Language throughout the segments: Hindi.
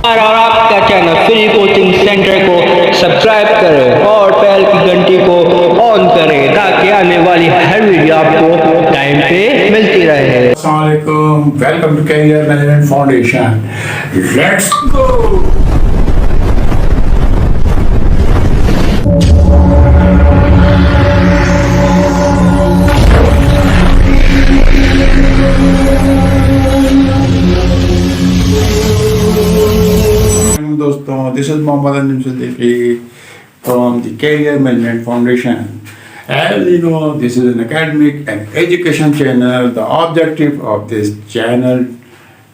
और आपका चैनल फ्री कोचिंग सेंटर को सब्सक्राइब करें और बेल की घंटी को ऑन करें ताकि आने वाली हर वीडियो आपको टाइम पे मिलती रहे। Assalamualaikum. Welcome to Career Management Foundation. Let's go. दोस्तों, this is Mohammad Anjem Siddiqui from the Career Management Foundation. As you know, this is an academic and education channel. The objective of this channel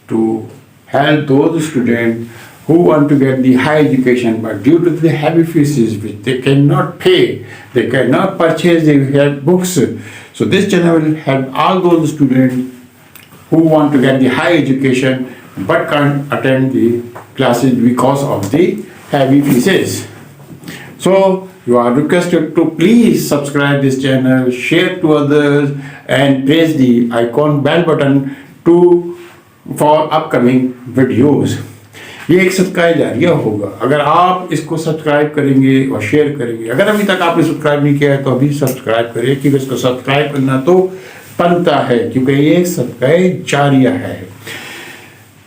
to help those students who want to get the high education, but due to the heavy fees which they cannot pay, they cannot purchase the books. So this channel will help all those students who want to get the high education but can't attend the classes because of the heavy fees. So you are requested to please subscribe this channel, share to others, and press the icon bell button for upcoming videos. ये एक सदका जारिया होगा अगर आप इसको सब्सक्राइब करेंगे और शेयर करेंगे। अगर अभी तक आपने सब्सक्राइब नहीं किया है तो अभी सब्सक्राइब करें, क्योंकि इसको सब्सक्राइब करना तो बनता है, क्योंकि ये एक सदका जारिया है।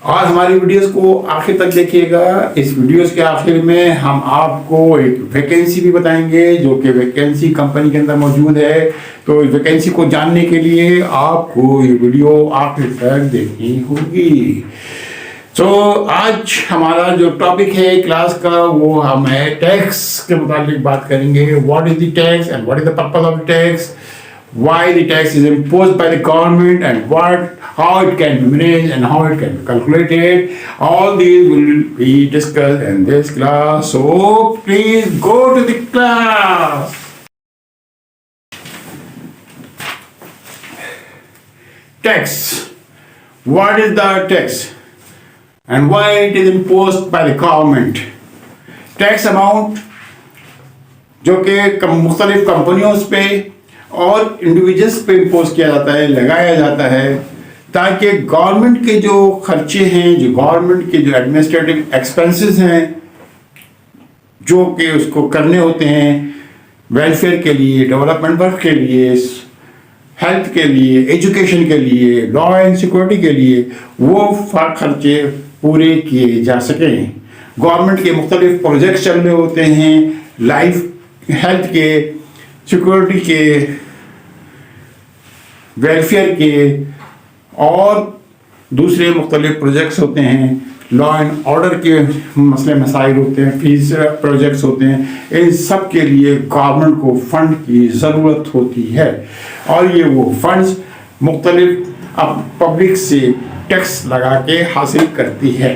और हमारी वीडियोस को आखिर तक देखिएगा। इस वीडियोस के आखिर में हम आपको एक वैकेंसी भी बताएंगे जो कि वैकेंसी कंपनी के अंदर मौजूद है। तो इस वैकेंसी को जानने के लिए आपको ये वीडियो आखिर तक देखनी होगी। तो आज हमारा जो टॉपिक है क्लास का वो हम है टैक्स के मुताबिक बात करेंगे। What is the tax and what is the purpose of tax, why the tax is imposed by the government, and how it can be managed and how it can be calculated. All these will be discussed in this class. So please go to the class. Tax. What is the tax and why it is imposed by the government? Tax amount जो कि मुख्तलिफ कंपनियों पे और इंडिविजुअल्स पे इम्पोज किया जाता है, लगाया जाता है, ताकि गवर्नमेंट के जो खर्चे हैं, जो गवर्नमेंट के जो एडमिनिस्ट्रेटिव एक्सपेंसेस हैं जो कि उसको करने होते हैं वेलफेयर के लिए, डेवलपमेंट वर्क के लिए, हेल्थ के लिए, एजुकेशन के लिए, लॉ एंड सिक्योरिटी के लिए, वो खर्चे पूरे किए जा सकें। गवर्नमेंट के मुख्तलिफ प्रोजेक्ट्स चल रहे होते हैं, लाइफ हेल्थ के, सिक्योरिटी के, वेलफेयर के और दूसरे मुख्तलिफ प्रोजेक्ट्स होते हैं, लॉ एंड ऑर्डर के मसले मसाइल होते हैं, फीस प्रोजेक्ट्स होते हैं। इन सब के लिए गवर्नमेंट को फंड की ज़रूरत होती है और ये वो फंड्स मुख्तलिफ पब्लिक से टैक्स लगा के हासिल करती है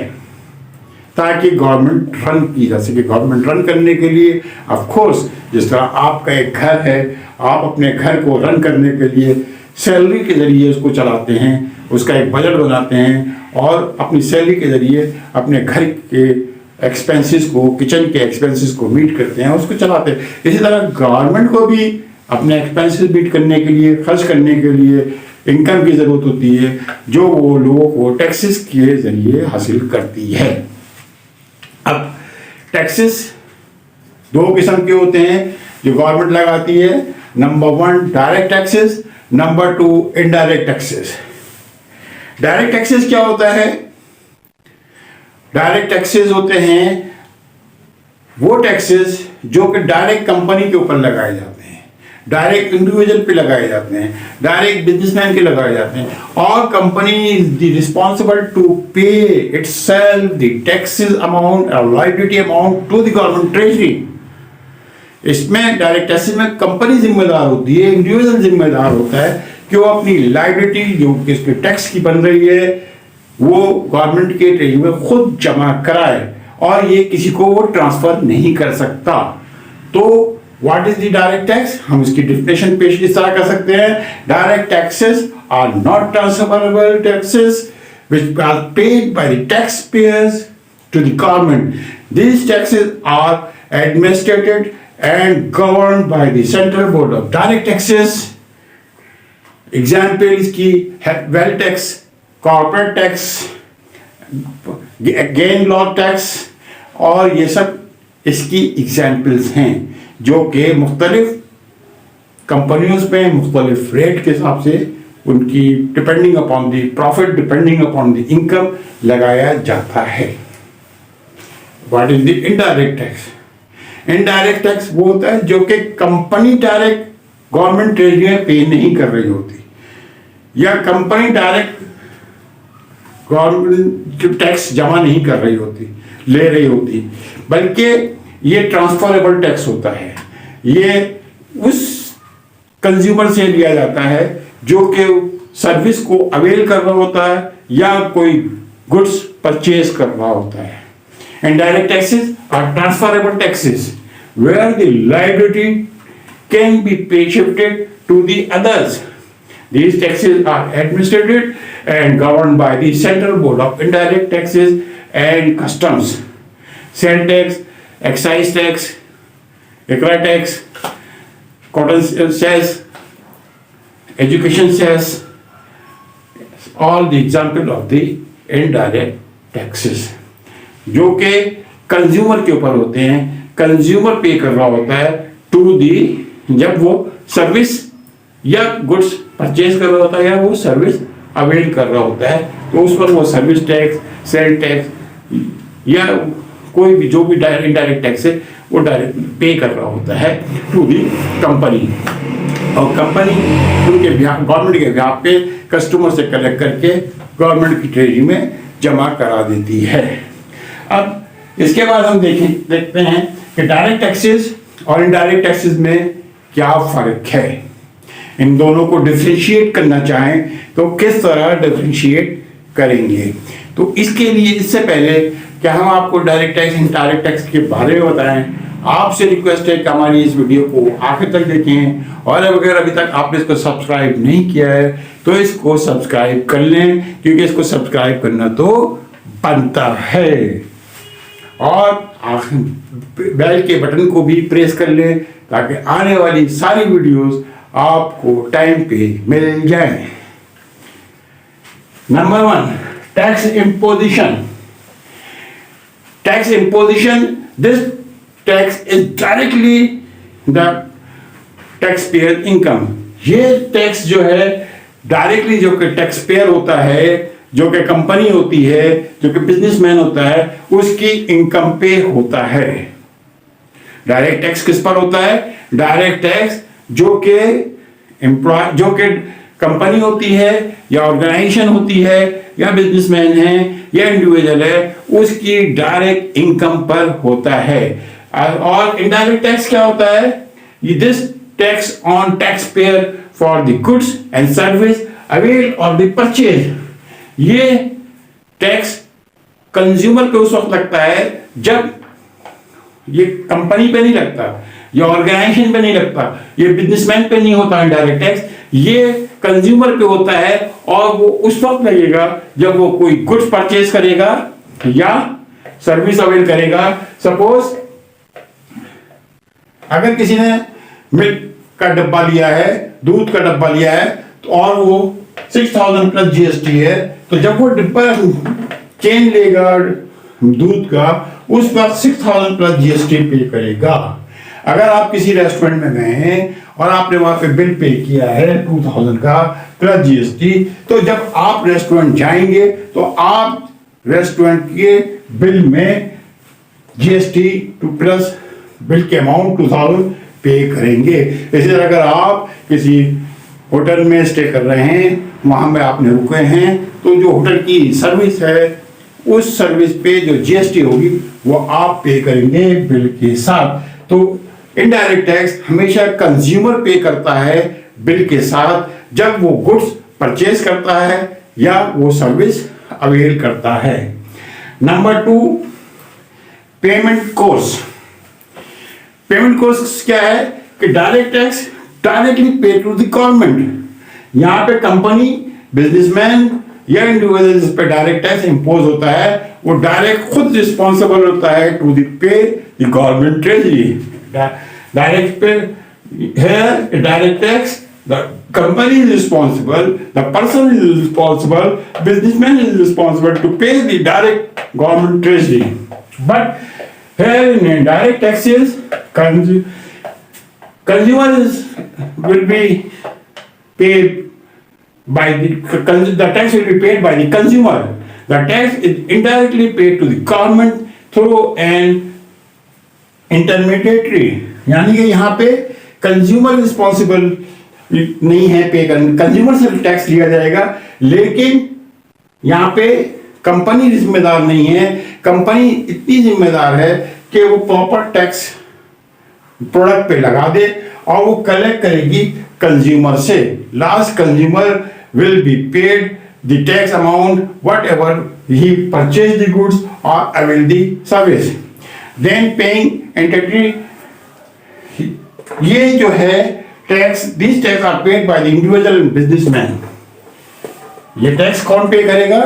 ताकि गवर्नमेंट रन की जा सके। गवर्नमेंट रन करने के लिए ऑफ कोर्स जिस तरह आपका एक घर है, आप अपने घर को रन करने के लिए सैलरी के ज़रिए उसको चलाते हैं, उसका एक बजट बनाते हैं और अपनी सैलरी के ज़रिए अपने घर के एक्सपेंसेस को, किचन के एक्सपेंसेस को मीट करते हैं, उसको चलाते हैं। इसी तरह गवर्नमेंट को भी अपने एक्सपेंसेस मीट करने के लिए, खर्च करने के लिए इनकम की ज़रूरत होती है जो वो लोगों को टैक्सेस के ज़रिए हासिल करती है। अब टैक्सेस दो किस्म के होते हैं जो गवर्नमेंट लगाती है। Number 1 direct taxes, number 2 indirect taxes. Direct taxes क्या होता है? डायरेक्ट टैक्सेस होते हैं वो टैक्सेस जो कि डायरेक्ट कंपनी के ऊपर लगाए जाते हैं, डायरेक्ट इंडिविजुअल पे लगाए जाते हैं, डायरेक्ट बिजनेसमैन के लगाए जाते हैं और company is the responsible to pay itself the taxes amount और liability amount to the government treasury. इसमें डायरेक्ट टैक्सेस में कंपनी जिम्मेदार होती है, इंडिविजुअल जिम्मेदार होता है कि वो अपनी लायबिलिटी जो किसके टैक्स की बन रही है वो गवर्नमेंट के ट्रेजरी में खुद जमा कराए और ये किसी को वो ट्रांसफर नहीं कर सकता। तो what is the direct tax? हम इसकी डिफिनेशन पेश इस तरह कर सकते हैं। Direct taxes are not transferable taxes which are paid by the taxpayers to the government. These taxes are administered and governed by the Central Board of Direct Taxes. Example इसकी wealth tax, corporate tax, gain loss tax, और ये सब इसकी एग्जाम्पल्स हैं जो कि मुख्तलिफ कंपनियों पे मुख्तलिफ रेट के हिसाब से उनकी depending upon the profit, depending upon the income लगाया जाता है। What is the indirect tax? Indirect tax वो होता है जो कि कंपनी डायरेक्ट गवर्नमेंट ट्रेजरी में पे नहीं कर रही होती, या कंपनी डायरेक्ट गवर्नमेंट टैक्स जमा नहीं कर रही होती, ले रही होती, बल्कि ये ट्रांसफरेबल टैक्स होता है। ये उस कंज्यूमर से लिया जाता है जो कि सर्विस को अवेल कर रहा होता है या कोई गुड्स परचेज कर रहा होता है। Indirect taxes are transferable taxes where the liability can be shifted to the others. These taxes are administered and governed by the Central Board of Indirect Taxes and Customs. Sales tax, excise tax, ICRA tax, cotton sales, education sales, all the example of the indirect taxes. जो कि कंज्यूमर के ऊपर होते हैं, कंज्यूमर पे कर रहा होता है टू दी, जब वो सर्विस या गुड्स परचेज कर रहा होता है या वो सर्विस अवेल कर रहा होता है, तो उस पर वो सर्विस टैक्स, सेल टैक्स या कोई भी जो भी इनडायरेक्ट टैक्स है वो डायरेक्ट पे कर रहा होता है टू दी कंपनी, और कंपनी उनके गवर्नमेंट के बिहाफ पे कस्टमर से कलेक्ट करके गवर्नमेंट की ट्रेजरी में जमा करा देती है। अब इसके बाद हम देखते हैं कि डायरेक्ट टैक्सेस और इनडायरेक्ट टैक्सेस में क्या फर्क है। इन दोनों को डिफरेंशिएट करना चाहें तो किस तरह डिफरेंशिएट करेंगे। तो इसके लिए इससे पहले क्या हम आपको डायरेक्ट टैक्स इनडायरेक्ट टैक्स के बारे में बताएं, आपसे रिक्वेस्ट है कि हमारी इस वीडियो को आखिर तक देखें, और अगर अभी तक आपने इसको सब्सक्राइब नहीं किया है तो इसको सब्सक्राइब कर लें, क्योंकि इसको सब्सक्राइब करना तो बनता है, और बेल के बटन को भी प्रेस कर लें ताकि आने वाली सारी वीडियोस आपको टाइम पे मिल जाए। Number 1, tax imposition. Tax imposition, this tax is directly the tax payer income. ये टैक्स जो है डायरेक्टली जो कि टैक्स पेयर होता है, जो कि कंपनी होती है, जो कि बिजनेसमैन होता है, उसकी इनकम पे होता है। डायरेक्ट टैक्स किस पर होता है? डायरेक्ट टैक्स जो कि एम्प्लॉय, जो कि कंपनी होती है या ऑर्गेनाइजेशन होती है या बिजनेसमैन है या इंडिविजुअल है, उसकी डायरेक्ट इनकम पर होता है। और इनडायरेक्ट टैक्स क्या होता है? This tax on tax payer for the goods and service avail और द परचेज। ये टैक्स कंज्यूमर पे उस वक्त लगता है जब, ये कंपनी पे नहीं लगता, ये ऑर्गेनाइजेशन पे नहीं लगता, ये बिजनेसमैन पे नहीं होता इनडायरेक्ट टैक्स, ये कंज्यूमर पे होता है, और वो उस वक्त लगेगा जब वो कोई गुड्स परचेज करेगा या सर्विस अवेल करेगा। सपोज अगर किसी ने मिल्क का डब्बा लिया है, दूध का डब्बा लिया है, तो और वो 6000 प्लस जीएसटी है, तो जब वो डिब्बा चेन लेगा दूध का, उस पर 6000 प्लस जीएसटी पे करेगा। अगर आप किसी रेस्टोरेंट में गए हैं और आपने वहां पे बिल पे किया है 2000 का प्लस जीएसटी, तो जब आप रेस्टोरेंट जाएंगे तो आप रेस्टोरेंट के बिल में जीएसटी प्लस बिल के अमाउंट 2000 पे करेंगे। इसी तरह अगर आप किसी होटल में स्टे कर रहे हैं, वहां में आपने रुके हैं, तो जो होटल की सर्विस है उस सर्विस पे जो जीएसटी होगी वो आप पे करेंगे बिल के साथ। तो इनडायरेक्ट टैक्स हमेशा कंज्यूमर पे करता है बिल के साथ, जब वो गुड्स परचेज करता है या वो सर्विस अवेल करता है। Number 2, payment course. Payment course क्या है कि direct tax directly pay to the government. यहां पे कंपनी, बिजनेसमैन या इंडिविजुअल जिस पे डायरेक्ट टैक्स इंपोज होता है, वो डायरेक्ट खुद रिस्पॉन्सिबल होता है to the pay the government treasury. Direct pay है direct tax, the company is responsible, the person is responsible, businessman is responsible to pay the direct government treasury. But here in indirect taxes, consumers will be paid by the tax will be paid by the consumer. The tax is indirectly paid to the government through an intermediary. यानी कि यहाँ पे कंज्यूमर रिस्पॉन्सिबल नहीं है पे करने, कंज्यूमर से टैक्स लिया जाएगा, लेकिन यहाँ पे कंपनी जिम्मेदार नहीं है. कंपनी इतनी जिम्मेदार है कि वो प्रॉपर टैक्स प्रोडक्ट पे लगा दे और वो कलेक्ट करेगी कंज्यूमर से. Last consumer will be paid the tax amount whatever he purchase the goods और avail the service. Then paying entity, ये जो है tax, this tax are paid by the individual businessman. ये टैक्स कौन पे करेगा?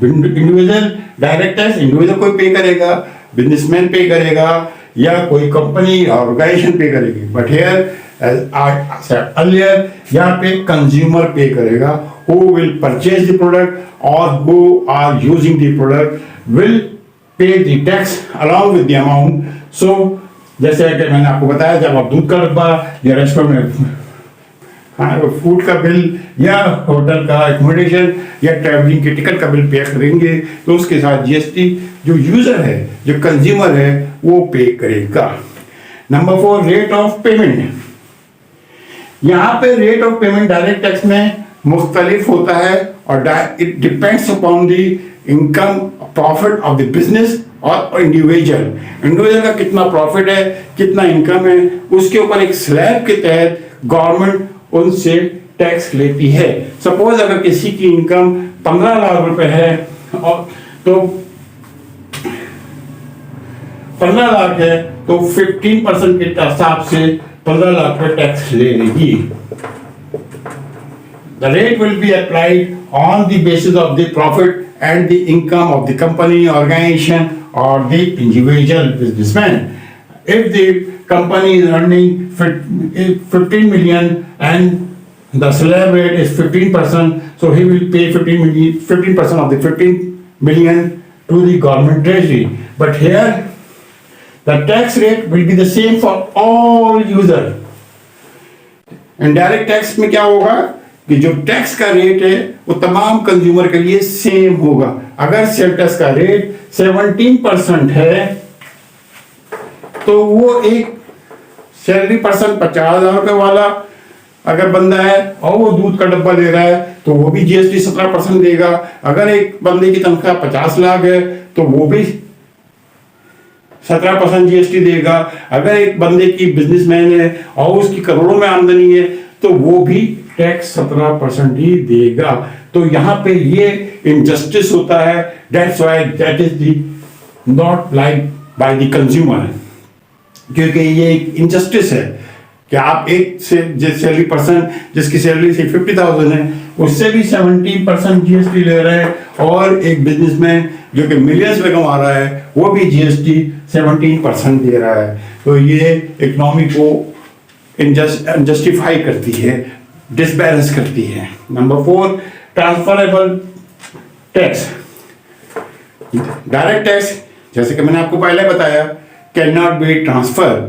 इंडिविजुअल. डायरेक्ट टैक्स इंडिविजुअल कोई पे करेगा, बिजनेसमैन पे करेगा या कोई कंपनी ऑर्गेनाइजेशन पे करेगी. बट हियर अर्लियर यहाँ पे कंज्यूमर पे करेगा. Who will purchase the product और who are using the product will pay the tax along with the amount. So जैसे कि मैंने आपको बताया, जब आप दूध का डब्बा या रेस्टोरेंट में फूड का बिल या होटल का एकोमोडेशन या ट्रैवलिंग के टिकट का बिल पे करेंगे तो उसके साथ जीएसटी जो यूजर है, जो कंज्यूमर है, वो पे करेगा. Number 4, rate of payment. यहाँ पे rate of payment direct tax में मुख्तलिफ होता है और it depends upon the income profit of the business और इंडिविजुअल का कितना प्रॉफिट है, कितना इनकम है, उसके ऊपर एक स्लैब के तहत गवर्नमेंट उनसे टैक्स लेती है. सपोज अगर किसी की इनकम 15 लाख रुपए है और तो 15 लाख है तो 15% के हिसाब से 15 लाख पे टैक्स ले लेगी. The rate will be applied on the basis of the profit and the income of the company, organization, or the individual businessman. If the company is earning 15 million and the slab rate is 15%, so he will pay 15% of the 15 million to the government treasury. But here, the tax rate will be the same for all user. Indirect tax में क्या होगा कि जो टैक्स का रेट है वो तमाम कंज्यूमर के लिए सेम होगा. अगर सेल टैक्स का रेट 17% है तो वो एक सैलरी पर्सन 50,000 रुपए वाला अगर बंदा है और वो दूध का डब्बा ले रहा है तो वो भी जीएसटी 17% देगा. अगर एक बंदे की तनख्वाह 50 लाख है तो वो भी 17% जीएसटी देगा. अगर एक बंदे की बिजनेसमैन है और उसकी करोड़ों में आमदनी है तो वो भी टैक्स 17% ही देगा. तो यहाँ पे ये इनजस्टिस होता है. That's why that is the not like by the consumer, क्योंकि ये एक इनजस्टिस है कि आप एक से सैलरी पर्सन जिसकी सैलरी से 50,000 है उससे भी 17% जीएसटी ले रहा है और एक बिजनेसमैन जो कि मिलियंस में कमा रहा है वो भी जीएसटी 17% दे रहा है. तो ये इकोनॉमी को जस्टिफाई करती है, डिसबैलेंस करती है. Number 4, transferable tax. Direct tax जैसे कि मैंने आपको पहले बताया can not be transfer,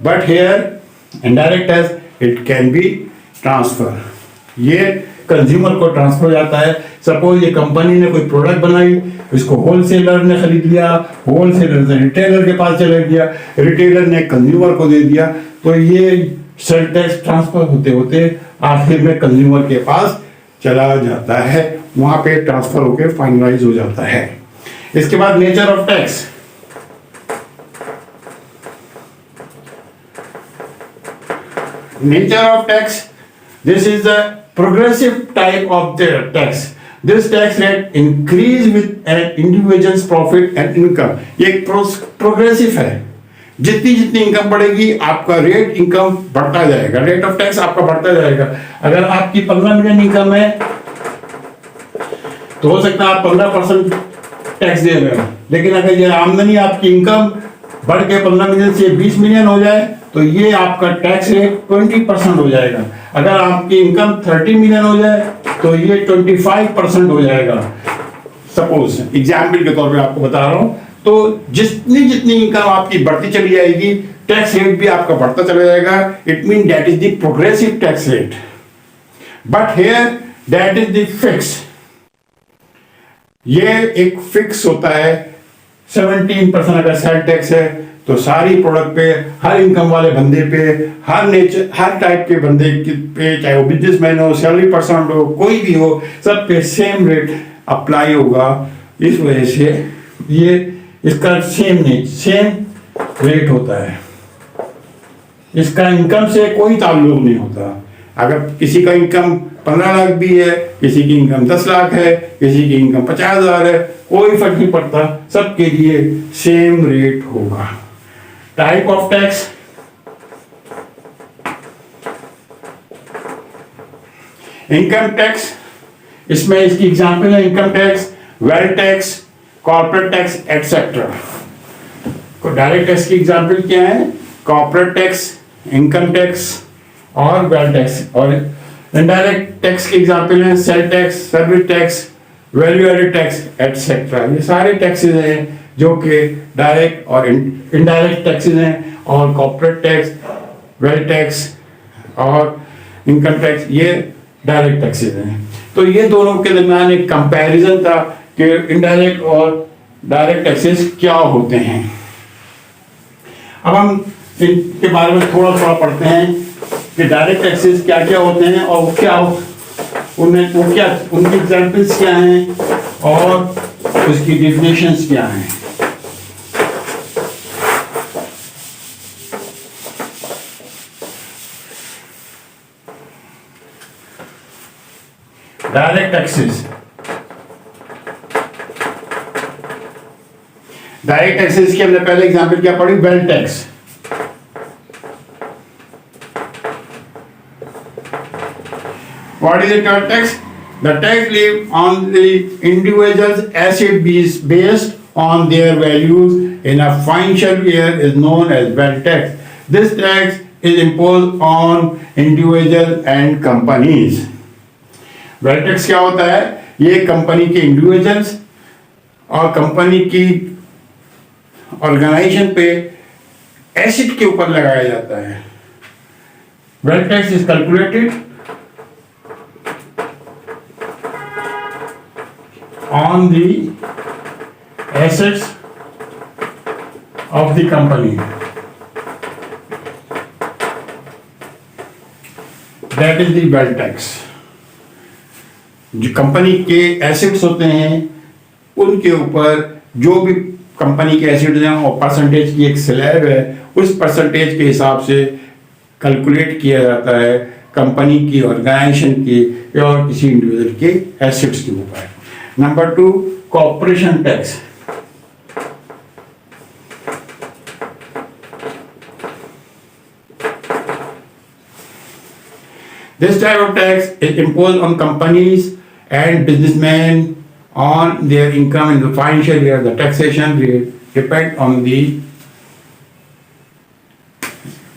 but here indirect tax it can be transfer. ये कंज्यूमर को ट्रांसफर हो जाता है. सपोज ये कंपनी ने कोई प्रोडक्ट बनाई, इसको होलसेलर ने खरीद लिया, होलसेलर से रिटेलर के पास चला गया, रिटेलर ने कंज्यूमर को दे दिया, तो ये सेल टैक्स ट्रांसफर होते होते आखिर में कंज्यूमर के पास चला जाता है, वहां पे ट्रांसफर होके फाइनलाइज हो जाता है. इसके बाद nature of tax. Nature of tax, this is the progressive type of the tax. This tax rate increase with an individual's profit and income. ये प्रोग्रेसिव है. जितनी जितनी इनकम बढ़ेगी आपका रेट इनकम बढ़ता जाएगा, रेट ऑफ टैक्स आपका बढ़ता जाएगा. अगर आपकी 15 मिलियन इनकम है तो हो सकता है आप 15% टैक्स दे रहे हो, लेकिन अगर ये आमदनी आपकी इनकम बढ़ के 15 मिलियन से 20 मिलियन हो जाए तो ये आपका टैक्स रेट 20% हो जाएगा. अगर आपकी इनकम 30 मिलियन हो जाए तो ये 25% हो जाएगा. सपोज एग्जाम्पल के तौर पे आपको बता रहा हूं, तो जितनी जितनी इनकम आपकी बढ़ती चली जाएगी, टैक्स रेट भी आपका बढ़ता चला जाएगा. It mean that is the progressive tax rate. But here that is the fix. ये एक फिक्स होता है. 17% अगर सेल टैक्स है तो सारी प्रोडक्ट पे, हर इनकम वाले बंदे पे, हर टाइप के बंदे पे, चाहे वो बिजनेसमैन हो, सैलरी पर्सन हो, कोई भी हो, सब पे सेम रेट अप्लाई होगा. इस वजह से ये इसका सेम रेट होता है. इसका इनकम से कोई ताल्लुक नहीं होता. अगर किसी का इनकम 15 लाख भी है, किसी की इनकम 10 लाख है, किसी की इनकम 50,000 है, कोई फर्क नहीं पड़ता, सबके लिए सेम रेट होगा. Type of tax, income tax, इसमें इसकी एग्जांपल है income tax, wealth tax, corporate tax etcetera. Direct tax की एग्जांपल क्या है? कॉर्पोरेट टैक्स, इनकम टैक्स और वेल्थ टैक्स. और इनडायरेक्ट टैक्स की एग्जांपल है sale tax, service tax, value added tax etcetera. ये सारे टैक्सेस हैं जो कि डायरेक्ट और इनडायरेक्ट टैक्सेस हैं. और कॉर्पोरेट टैक्स, वेल्थ टैक्स और इनकम टैक्स ये डायरेक्ट टैक्सेस हैं. तो ये दोनों के दरमियान एक कंपैरिजन था कि इनडायरेक्ट और डायरेक्ट टैक्सेस क्या होते हैं. अब हम इनके बारे में थोड़ा थोड़ा पढ़ते हैं कि डायरेक्ट टैक्सेस क्या क्या होते हैं और उनकी एग्जांपल्स क्या हैं और उसकी डेफिनेशंस क्या हैं. Direct taxes. डायरेक्ट टैक्सेस की हमने पहले एग्जांपल क्या पढ़ी? Wealth tax. What is a wealth tax? The tax levied on the individual's asset based on their values in a financial year is known as wealth tax. This tax is imposed on individuals and companies. Wealth tax क्या होता है? ये कंपनी के इंडिविजुअल्स और कंपनी की ऑर्गेनाइजेशन पे एसेट के ऊपर लगाया जाता है. Wealth tax is calculated on the assets of the company. That is the wealth tax. जो कंपनी के एसेट्स होते हैं उनके ऊपर जो भी कंपनी के एसेट्स हैं और परसेंटेज की एक स्लैब है, उस परसेंटेज के हिसाब से कैलकुलेट किया जाता है कंपनी की ऑर्गेनाइजेशन की और किसी इंडिविजुअल के एसेट्स के ऊपर. Number 2, corporation tax. This type of tax is imposed on companies and businessmen on their income in the financial year. The taxation rate depends on the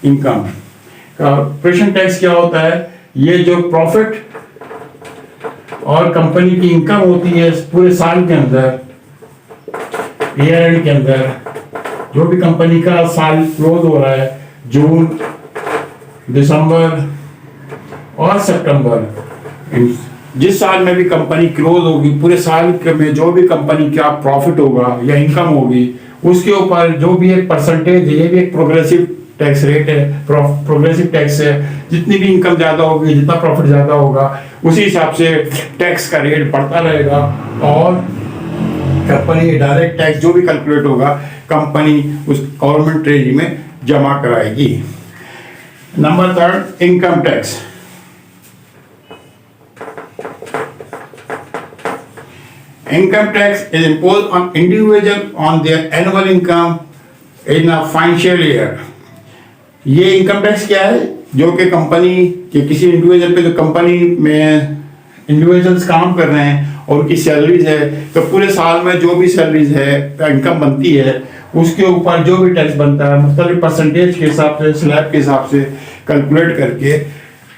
income. Corporation tax क्या होता है? ये जो प्रॉफिट और कंपनी की इनकम होती है पूरे साल के अंदर, ईयर एंड के अंदर, जो भी कंपनी का साल क्लोज हो रहा है, जून, दिसंबर और सितंबर, जिस साल में भी कंपनी क्लोज होगी, पूरे साल में जो भी कंपनी का प्रॉफिट होगा या इनकम होगी, उसके ऊपर जो भी एक परसेंटेज है, ये भी एक प्रोग्रेसिव टैक्स रेट है, प्रोग्रेसिव टैक्स है. जितनी भी इनकम ज्यादा होगी, जितना प्रॉफिट ज्यादा होगा, उसी हिसाब से टैक्स का रेट बढ़ता रहेगा और कंपनी डायरेक्ट टैक्स जो भी कैलकुलेट होगा कंपनी उस गवर्नमेंट ट्रेजरी में जमा कराएगी. Number 3, income tax. Income tax is imposed on individual on their annual income in a financial year. ये इनकम टैक्स क्या है? जो कि कंपनी के किसी इंडिविजुअल पे, जो कंपनी में इंडिविजुअल्स काम कर रहे हैं और उनकी सैलरीज है, तो पूरे साल में जो भी सैलरीज है, इनकम बनती है, उसके ऊपर जो भी टैक्स बनता है मुख्तलिफ परसेंटेज के हिसाब से, स्लैब के हिसाब से कैलकुलेट करके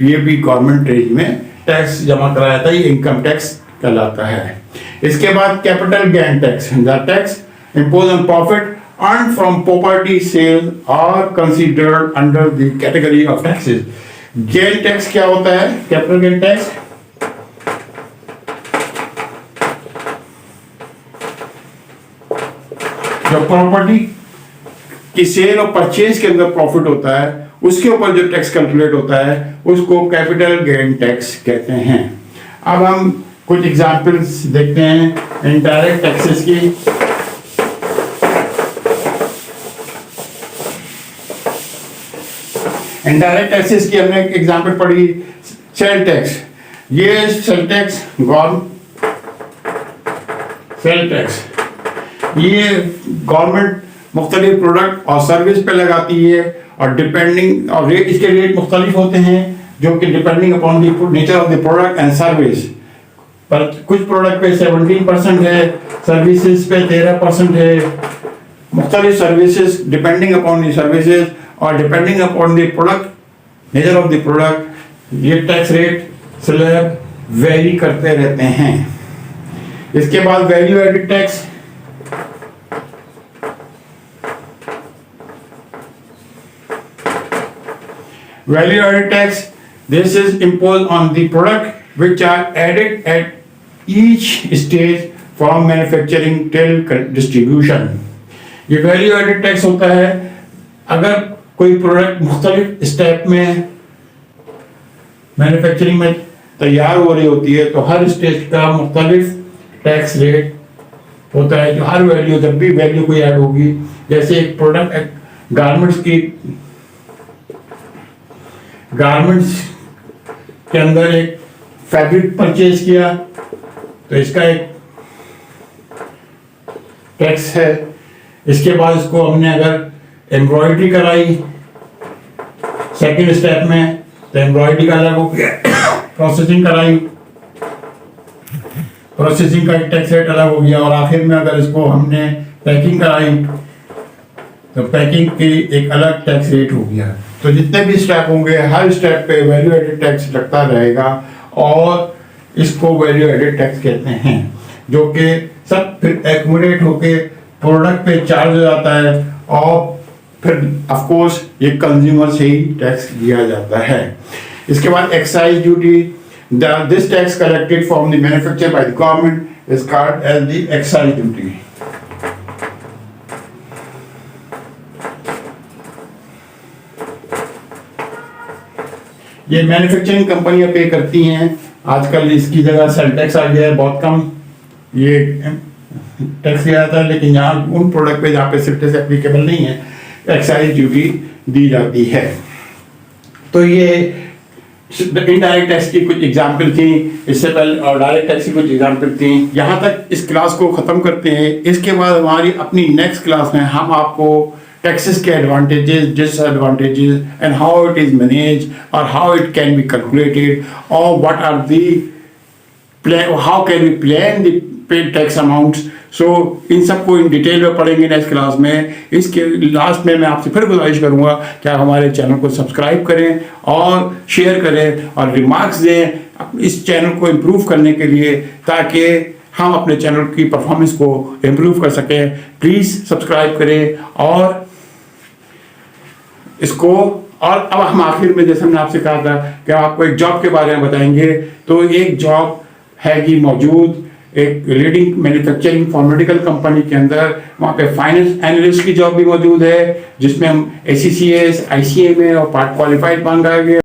ये भी गवर्नमेंट ट्रेजरी में टैक्स जमा कराया जाता है. ये इनकम टैक्स कहलाता है. इसके बाद capital gain tax, the tax impose on profit earned from property sale are considered under the category of taxes. Gain tax क्या होता है? कैपिटल गेन टैक्स जब प्रॉपर्टी की सेल और परचेज के अंदर प्रॉफिट होता है उसके ऊपर जो टैक्स कैलकुलेट होता है उसको कैपिटल गेन टैक्स कहते हैं। अब हम कुछ एग्जांपल्स देखते हैं इनडायरेक्ट टैक्सेस की। इनडायरेक्ट टैक्सेस की हमने एक एग्जांपल पढ़ी, सेल टैक्स। ये सेल टैक्स सेल टैक्स ये गवर्नमेंट मुख्तलिफ प्रोडक्ट और सर्विस पे लगाती है और डिपेंडिंग और रेट, इसके रेट मुख्तलिफ होते हैं जो कि depending upon the nature of the product and service. पर कुछ प्रोडक्ट पे 17% है, सर्विसेज पे 13% है। मुख्तलिफ services depending upon the services और depending upon the product, nature of the product, ये टैक्स रेट स्लैब वेरी करते रहते हैं। इसके बाद value added tax. Value added tax, this is imposed on the product which are added at each stage from manufacturing till distribution. ये वैल्यू एडेड टैक्स होता है अगर कोई प्रोडक्ट मुख्तलिफ स्टेप में मैन्युफैक्चरिंग में तैयार हो रही होती है तो हर स्टेज का मुख्तलिफ टैक्स रेट होता है, जो हर वैल्यू जब भी वैल्यू कोई ऐड होगी, जैसे एक प्रोडक्ट गारमेंट्स के अंदर एक फैब्रिक परचेज किया तो इसका एक टैक्स है। इसके बाद इसको हमने अगर एम्ब्रॉयडरी कराई सेकंड स्टेप में तो एम्ब्रॉयडरी का अलग हो गया, प्रोसेसिंग कराई, प्रोसेसिंग का एक टैक्स रेट अलग हो गया, और आखिर में अगर इसको हमने पैकिंग कराई तो पैकिंग की एक अलग टैक्स रेट हो गया। तो जितने भी स्टेप होंगे हर स्टेप पे वैल्यू एडेड टैक्स लगता रहेगा और इसको वैल्यू एडेड टैक्स कहते हैं, जो कि सब फिर एक्यूमुलेट होके प्रोडक्ट पे चार्ज हो जाता है और फिर ऑफ कोर्स ये कंज्यूमर से ही टैक्स लिया जाता है। इसके बाद excise duty, this tax collected from the manufacture by the government is called as the excise duty. ये मैन्युफैक्चरिंग कंपनियां पे करती हैं। आजकल इसकी जगह सेल टैक्स आ गया है, बहुत कम ये टैक्स लिया जाता है, लेकिन यहाँ उन प्रोडक्ट पे जहाँ पे सेल टैक्स एप्लीकेबल नहीं है एक्साइज ड्यूटी दी जाती है। तो ये इनडायरेक्ट टैक्स की कुछ एग्जाम्पल थी, इससे पहले और डायरेक्ट टैक्स की कुछ एग्जाम्पल थी। यहाँ तक इस क्लास को ख़त्म करते हैं। इसके बाद हमारी अपनी नेक्स्ट क्लास में हम आपको taxes के advantages, disadvantages and how it is managed or how it can be calculated or what are the how can we plan the paid tax amounts. So इन सबको इन डिटेल में पढ़ेंगे नेक्स्ट क्लास में। इसके लास्ट में मैं आपसे फिर गुजारिश करूँगा कि आप हमारे चैनल को सब्सक्राइब करें और शेयर करें और रिमार्क्स दें इस चैनल को इम्प्रूव करने के लिए, ताकि हम अपने चैनल की परफॉर्मेंस को इम्प्रूव कर सकें। प्लीज़ सब्सक्राइब करें और इसको। और अब हम आखिर में जैसे हमने आपसे कहा था कि आपको एक जॉब के बारे में बताएंगे, तो एक जॉब है कि मौजूद एक लीडिंग मैन्युफैक्चरिंग फार्मास्यूटिकल कंपनी के अंदर, वहाँ पे फाइनेंस एनालिस्ट की जॉब भी मौजूद है, जिसमें हम ACCS, ICMA और पार्ट क्वालिफाइड मांगा गया।